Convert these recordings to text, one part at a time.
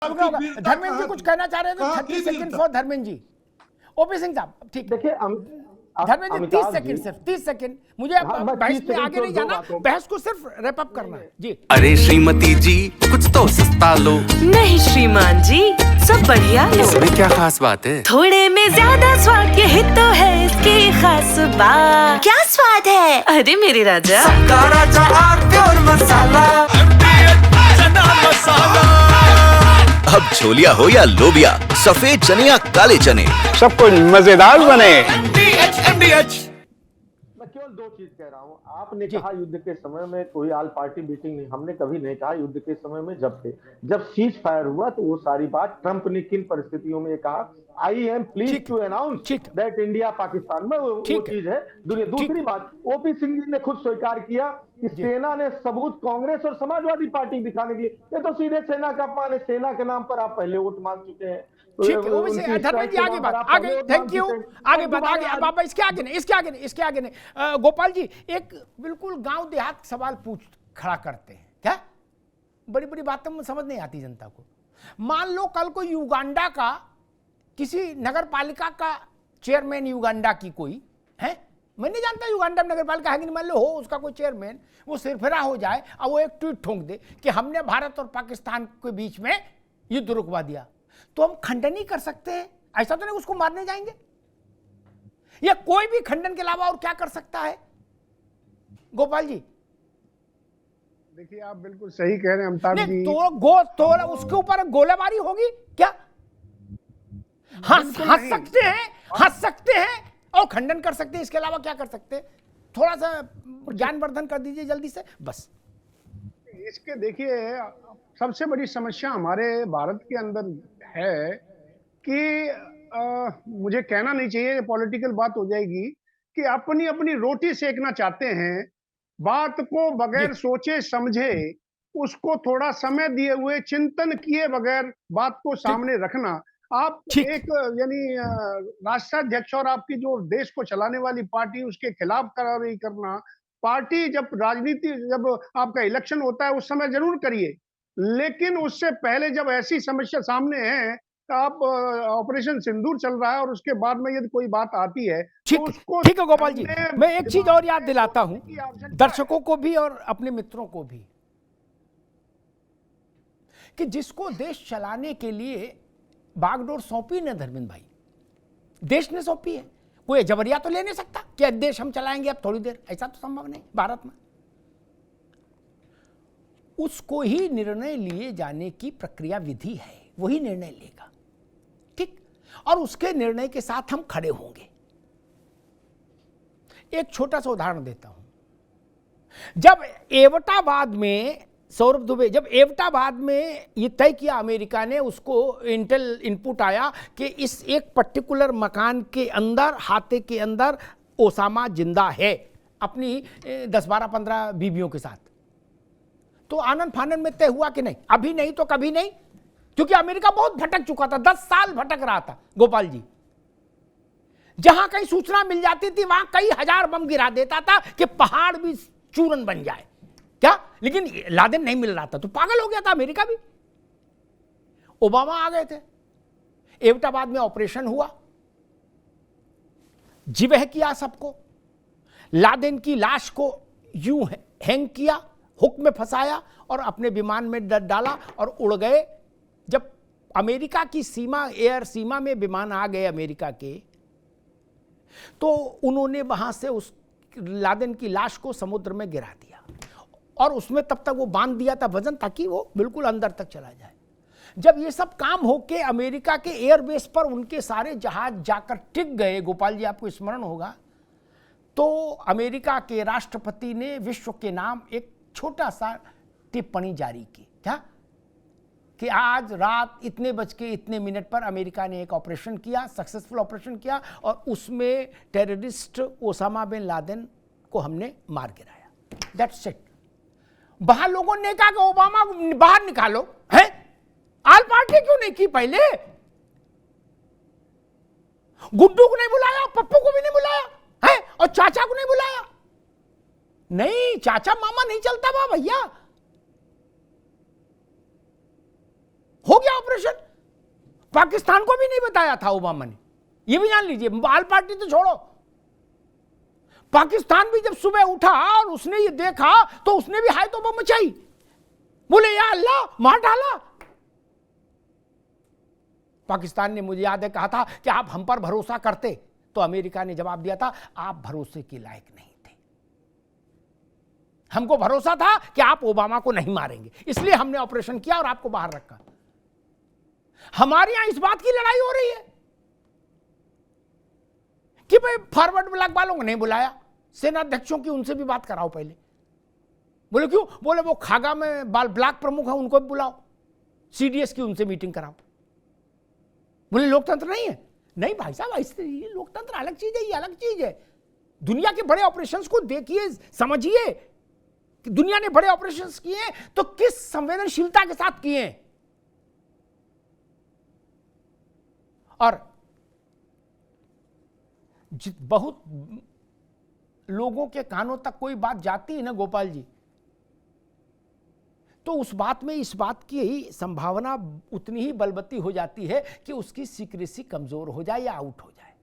धर्मेंद्र जी कुछ कहना चाह रहे थे, 30 second for Dharmendra ji. OP Singh साहब ठीक, देखिए धर्मेंद्र जी 30 सेकंड, सिर्फ 30 सेकंड, मुझे बहस में आगे नहीं जाना, बहस को सिर्फ रैप अप करना है जी। अरे श्रीमती जी कुछ तो सस्ता लो। नहीं श्रीमान जी सब बढ़िया लो। इसमें क्या खास बात है? थोड़े में ज्यादा स्वाद, यही तो है इसकी खास बात। क्या स्वाद है? अरे मेरे राजा, सबका राजा प्योर मसाला। अब छोलिया हो या लोबिया, सफेद चने या काले चने, सब कुछ मजेदार बने। मैं केवल दो चीज कह रहा हूँ। आपने कहा युद्ध के समय में कोई ऑल पार्टी मीटिंग नहीं, हमने कभी नहीं कहा। युद्ध के समय में जब सीज फायर हुआ तो वो सारी बात ट्रंप ने किन परिस्थितियों में कहा, I am please to announce that India Pakistan में वो चीज है। दूसरी बात, ओपी सिंह जी ने खुद स्वीकार किया कि सेना ने सबूत कांग्रेस और समाजवादी पार्टी दिखाने के लिए, ये तो सीधे सेना का अपमान है। सेना के नाम पर आप पहले वोट मांग चुके हैं। ठीक है, वो भी धर्मेंद्र जी आगे बात, आगे थैंक यू, आगे बात, आगे अब आप इसके आगे नहीं, इसके आगे नहीं। गोपाल जी एक बिल्कुल गांव देहात सवाल खड़ा करते हैं, क्या बड़ी बड़ी बातें में समझ नहीं आती जनता को। मान लो कल को युगांडा का किसी नगर पालिका का चेयरमैन, युगांडा की कोई है, मैं नहीं जानता युगांडा में नगर पालिका है कि नहीं, मान लो हो उसका कोई चेयरमैन, वो सिरफिरा हो जाए और वो एक ट्वीट ठोंक दे कि हमने भारत और पाकिस्तान के बीच में युद्ध रुकवा दिया, तो हम खंडन ही कर सकते हैं? ऐसा तो नहीं उसको मारने जाएंगे? या कोई भी खंडन के अलावा और क्या कर सकता है? गोपाल जी देखिए आप बिल्कुल सही कह रहे हैं अमिताभ जी। तो उसके ऊपर गोलाबारी होगी क्या? हंस सकते हैं और खंडन कर सकते हैं, इसके अलावा क्या कर सकते हैं? थोड़ा सा ज्ञानवर्धन कर दीजिए जल्दी से बस। इसके देखिए सबसे बड़ी समस्या हमारे भारत के अंदर है कि मुझे कहना नहीं चाहिए, पॉलिटिकल बात हो जाएगी, कि अपनी अपनी रोटी सेकना चाहते हैं। बात को बगैर सोचे समझे, उसको थोड़ा समय दिए हुए, चिंतन किए बगैर बात को सामने रखना। आप एक यानी राष्ट्राध्यक्ष और आपकी जो देश को चलाने वाली पार्टी, उसके खिलाफ कार्रवाई करना। पार्टी जब राजनीति, जब आपका इलेक्शन होता है उस समय जरूर करिए, लेकिन उससे पहले जब ऐसी समस्या सामने है, तो आप ऑपरेशन सिंदूर चल रहा है और उसके बाद में यदि कोई बात आती है तो उसको ठीक है गोपाल जी, मैं एक चीज और याद दिलाता हूं दर्शकों को भी और अपने मित्रों को भी, कि जिसको देश चलाने के लिए बागडोर सौंपी ना धर्मेंद्र भाई, देश ने सौंपी है, कोई जबरिया तो ले नहीं सकता कि देश हम चलाएंगे अब थोड़ी देर, ऐसा तो संभव नहीं भारत में। उसको ही निर्णय लिए जाने की प्रक्रिया विधि है, वही निर्णय लेगा, ठीक, और उसके निर्णय के साथ हम खड़े होंगे। एक छोटा सा उदाहरण देता हूं, जब एवटाबाद में सौरभ दुबे, जब एवटाबाद में ये तय किया अमेरिका ने, उसको इंटेल इनपुट आया कि इस एक पर्टिकुलर मकान के अंदर, हाथे के अंदर ओसामा जिंदा है अपनी 10-12-15 बीवियों के साथ, तो आनंद फानन में तय हुआ कि नहीं, अभी नहीं तो कभी नहीं, क्योंकि अमेरिका बहुत भटक चुका था, 10 साल भटक रहा था गोपाल जी। जहां कहीं सूचना मिल जाती थी वहां कई हजार बम गिरा देता था कि पहाड़ भी चूरन बन जाए, क्या, लेकिन लादेन नहीं मिल रहा था, तो पागल हो गया था अमेरिका भी। ओबामा आ गए थे, एवटाबाद में ऑपरेशन हुआ, जिबह किया सबको, लादेन की लाश को यूं हैंग किया, हुक में फंसाया और अपने विमान में डाला और उड़ गए। जब अमेरिका की सीमा, एयर सीमा में विमान आ गए अमेरिका के, तो उन्होंने वहां से उस लादेन की लाश को समुद्र में गिरा दिया और उसमें तब तक वो बांध दिया था वजन, ताकि वो बिल्कुल अंदर तक चला जाए। जब ये सब काम होके अमेरिका के एयरबेस पर उनके सारे जहाज जाकर टिक गए, गोपाल जी आपको स्मरण होगा, तो अमेरिका के राष्ट्रपति ने विश्व के नाम एक छोटा सा टिप्पणी जारी की, क्या, कि आज रात इतने बज के इतने मिनट पर अमेरिका ने एक ऑपरेशन किया, सक्सेसफुल ऑपरेशन किया, और उसमें टेररिस्ट ओसामा बिन लादेन को हमने मार गिराया। That's it. बाहर लोगों ने कहा कि ओबामा बाहर निकालो, है, आल पार्टी क्यों नहीं की पहले? गुड्डू को नहीं बुलाया, पप्पू को भी नहीं बुलाया, है, और चाचा को नहीं बुलाया? नहीं, चाचा मामा नहीं चलता वहां भैया। हो गया ऑपरेशन। पाकिस्तान को भी नहीं बताया था ओबामा ने, ये भी जान लीजिए। आल पार्टी तो छोड़ो, पाकिस्तान भी जब सुबह उठा और उसने ये देखा तो उसने भी हाय तौबा मचाई, बोले या अल्लाह मार डाला। पाकिस्तान ने, मुझे याद है, कहा था कि आप हम पर भरोसा करते, तो अमेरिका ने जवाब दिया था आप भरोसे के लायक नहीं थे। हमको भरोसा था कि आप ओबामा को नहीं मारेंगे, इसलिए हमने ऑपरेशन किया और आपको बाहर रखा। हमारे यहां इस बात की लड़ाई हो रही है कि भाई फॉरवर्ड ब्लॉक वालों को नहीं बुलाया, सेनाध्यक्षों की उनसे भी बात कराओ पहले। बोले क्यों? बोले वो खागा में ब्लॉक प्रमुख है, उनको भी बुलाओ, सीडीएस की उनसे मीटिंग कराओ। बोले लोकतंत्र नहीं है। नहीं भाई साहब, ऐसे ये लोकतंत्र अलग चीज है, ये अलग चीज है। दुनिया के बड़े ऑपरेशंस को देखिए, समझिए कि दुनिया ने बड़े ऑपरेशंस किए तो किस संवेदनशीलता के साथ किए। और बहुत लोगों के कानों तक कोई बात जाती है ना गोपाल जी, तो उस बात में इस बात की ही संभावना उतनी ही बलवती हो जाती है कि उसकी सीक्रेसी कमजोर हो जाए या आउट हो जाए।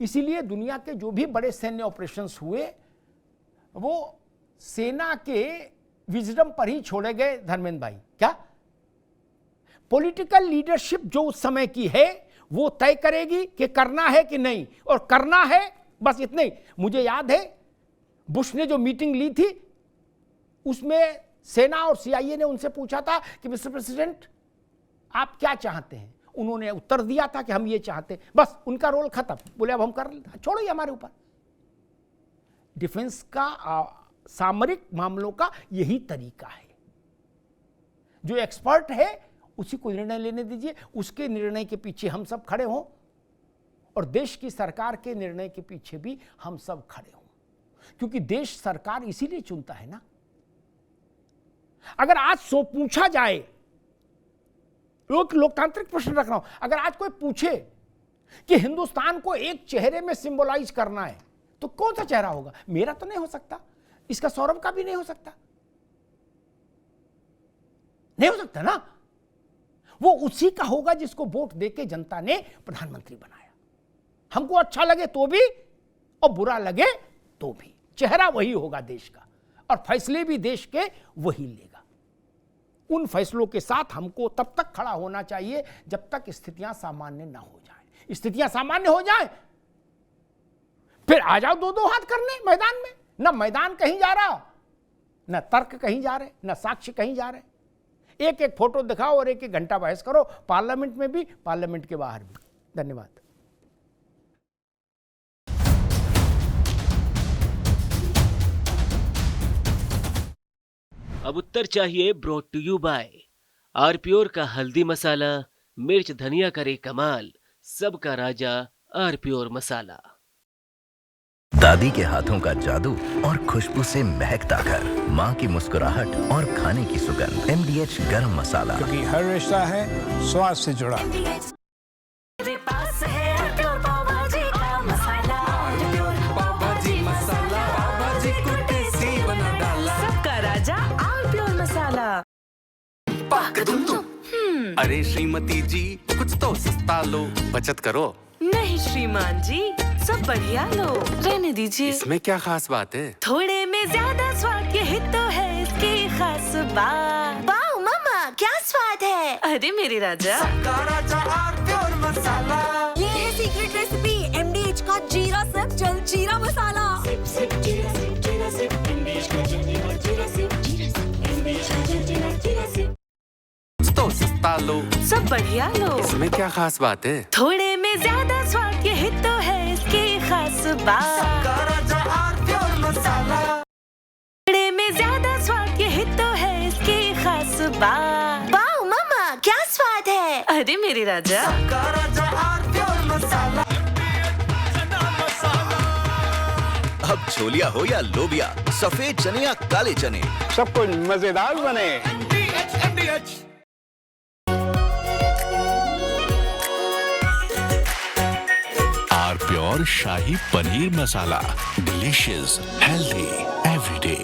इसीलिए दुनिया के जो भी बड़े सैन्य ऑपरेशंस हुए वो सेना के विजडम पर ही छोड़े गए धर्मेंद्र भाई। क्या पॉलिटिकल लीडरशिप जो उस समय की है वो तय करेगी कि करना है कि नहीं, और करना है बस इतना ही। मुझे याद है बुश ने जो मीटिंग ली थी उसमें सेना और सीआईए ने उनसे पूछा था कि मिस्टर प्रेसिडेंट आप क्या चाहते हैं। उन्होंने उत्तर दिया था कि हम ये चाहते हैं, बस उनका रोल खत्म। बोले अब हम कर, छोड़ो ये हमारे ऊपर। डिफेंस का सामरिक मामलों का यही तरीका है। जो एक्सपर्ट है उसी को निर्णय लेने दीजिए, उसके निर्णय के पीछे हम सब खड़े हों और देश की सरकार के निर्णय के पीछे भी हम सब खड़े हों, क्योंकि देश सरकार इसीलिए चुनता है ना। अगर आज सो पूछा जाए, लोकतांत्रिक प्रश्न रख रहा हूं, अगर आज कोई पूछे कि हिंदुस्तान को एक चेहरे में सिंबलाइज करना है तो कौन सा चेहरा होगा? मेरा तो नहीं हो सकता, इसका सौरभ का भी नहीं हो सकता, नहीं हो सकता ना। वो उसी का होगा जिसको वोट देके जनता ने प्रधानमंत्री बनाया। हमको अच्छा लगे तो भी और बुरा लगे तो भी चेहरा वही होगा देश का, और फैसले भी देश के वही लेगा। उन फैसलों के साथ हमको तब तक खड़ा होना चाहिए जब तक स्थितियां सामान्य ना हो जाएं। स्थितियां सामान्य हो जाएं फिर आ जाओ दो दो हाथ करने मैदान में। ना मैदान कहीं जा रहा, ना तर्क कहीं जा रहे, ना साक्ष्य कहीं जा रहे। एक एक फोटो दिखाओ और एक एक घंटा बहस करो, पार्लियामेंट में भी, पार्लियामेंट के बाहर भी। धन्यवाद। अब उत्तर चाहिए ब्रॉट टू यू बाय आरप्योर का हल्दी मसाला, मिर्च धनिया करे कमाल, सबका राजा आरप्योर मसाला। दादी के हाथों का जादू और खुशबू से महकता घर, माँ की मुस्कुराहट और खाने की सुगंध। MDH गरम मसाला, क्योंकि हर रिश्ता है स्वाद से जुड़ा। मेरे पास है आरप्योर पाव भाजी का मसाला, पाव भाजी मसाला, पाव भाजी को टेस्टी बना डाला। सबका राजा आरप्योर मसाला। अरे श्रीमती जी कुछ तो सस्ता लो, बचत करो। नहीं श्रीमान जी, सब बढ़िया लो, रहने दीजिए। इसमें क्या खास बात है? थोड़े में ज्यादा स्वाद, यही तो है इसकी खास बात। वाओ मामा, क्या स्वाद है। अरे मेरे राजा, सबका राजा आरप्योर मसाला। ये है सीक्रेट रेसिपी MDH का जीरा सिप जल जीरा मसाला। सिप सिप जीरा सिप, जीरा सिप, MDH का जल जीरा, जीरा सिप, जीरा सिप, MDH का जल जीरा, जीरा सिप। कुछ तो सस्ता लो, सब बढ़िया लो, इसमें क्या खास बात है? थोड़े में ज्यादा स्वाद, यही तो है इसकी खास बात। सबका राजा आरप्योर मसाला। थोड़े में ज्यादा स्वाद, यही तो है इसकी खास बात। वाओ मामा, क्या स्वाद है। अरे मेरे राजा, सबका राजा आरप्योर मसाला। अब छोलिया हो या लोबिया, सफेद चने या काले चने, सब कुछ मजेदार बने। आरप्योर शाही paneer masala, delicious, healthy everyday.